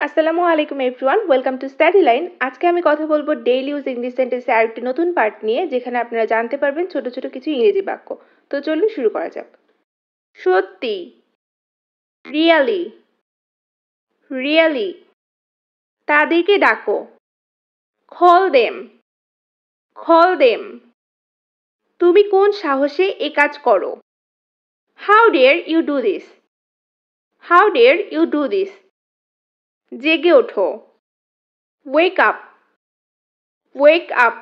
আসসালামু আলাইকুম everyone, welcome to study line. আজকে আমি কথা বলবো ডেইলি ইউজ ইংলিশ সেন্টেন্সের আরেকটি নতুন পার্ট নিয়ে, যেখানে আপনারা জানতে পারবেন ছোট ছোট কিছু ইংরেজি বাক্য। তো চলুন শুরু করা যাক। সত্যি, রিয়ালি, রিয়ালি। তাদেরকে ডাকো, কল দেম, কল দেম। তুমি কোন সাহসে এ কাজ করো? How dare you do this, how dare you do this. জেগে ওঠো, ওয়েক আপ, ওয়েক আপ।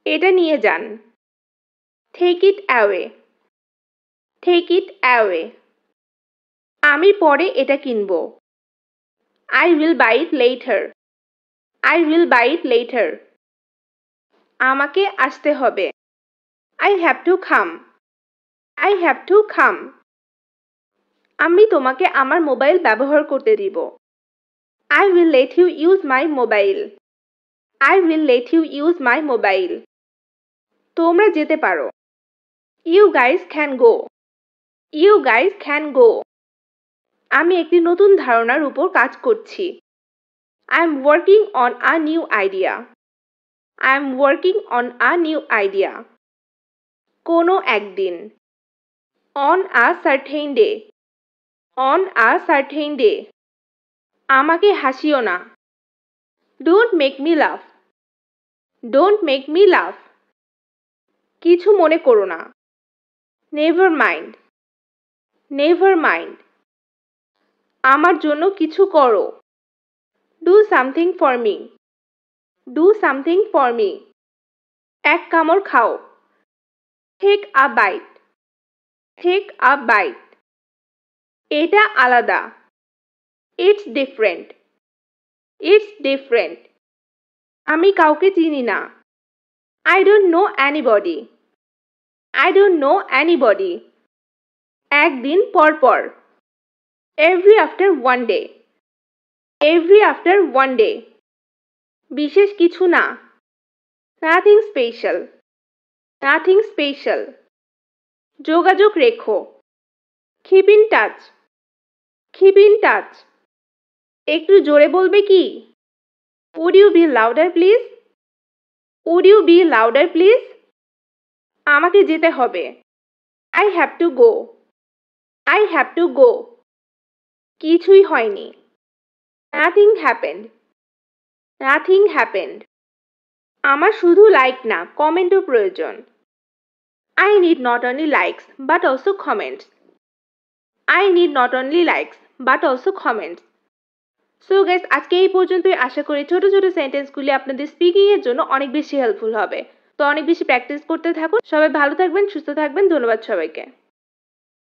এটা নিয়ে যান, take it away, take it away. আমি পরে এটা কিনব, I will buy it later, I will buy it later. আমাকে আসতে হবে, I have to come, I have to come. আমি তোমাকে আমার মোবাইল ব্যবহার করতে দিব, I will let you use my mobile, I will let you use my mobile. তোমরা যেতে পারো, you guys can go, you guys can go. আমি একটি নতুন ধারণার উপর কাজ করছি, I am working on a new idea, I am working on a new idea. কোনো একদিন, on a certain day, on a certain day. আমাকে হাসিও না, don't make me laugh, don't make me laugh. কিছু মনে করো না, নেভার মাইন্ড, নেভার মাইন্ড। আমার জন্য কিছু করো, do something for me, do something for me. এক কামড় খাও, take a bite, take a bite. এটা আলাদা, ইটস ডিফারেন্ট, ইটস ডিফারেন্ট। আমি কাউকে চিনি না, I don't know anybody, I don't know anybody. একদিন পর পর, every after one day, every after one day. বিশেষ কিছু না, নাথিং স্পেশাল, নাথিং স্পেশাল। যোগাযোগ রেখো, keep in touch, keep in touch. একটু জোরে বলবে কি? Would you be louder please, would you be louder please. আমাকে যেতে হবে, I have to go, I have to go. কিছুই হয়নি, নাথিং হ্যাপেন্ড, নাথিং হ্যাপেন্ড। আমার শুধু লাইক না, কমেন্টও প্রয়োজন, I need not only likes but also comments, I need not only likes but also comments. So guys, আজকে এই পর্যন্তই। আশা করি ছোট ছোট সেন্টেন্সগুলি আপনাদের স্পিকিং এর জন্য অনেক বেশি হেল্পফুল হবে। তো অনেক বেশি প্র্যাকটিস করতে থাকুন। সবাই ভালো থাকবেন, সুস্থ থাকবেন। ধন্যবাদ সবাইকে।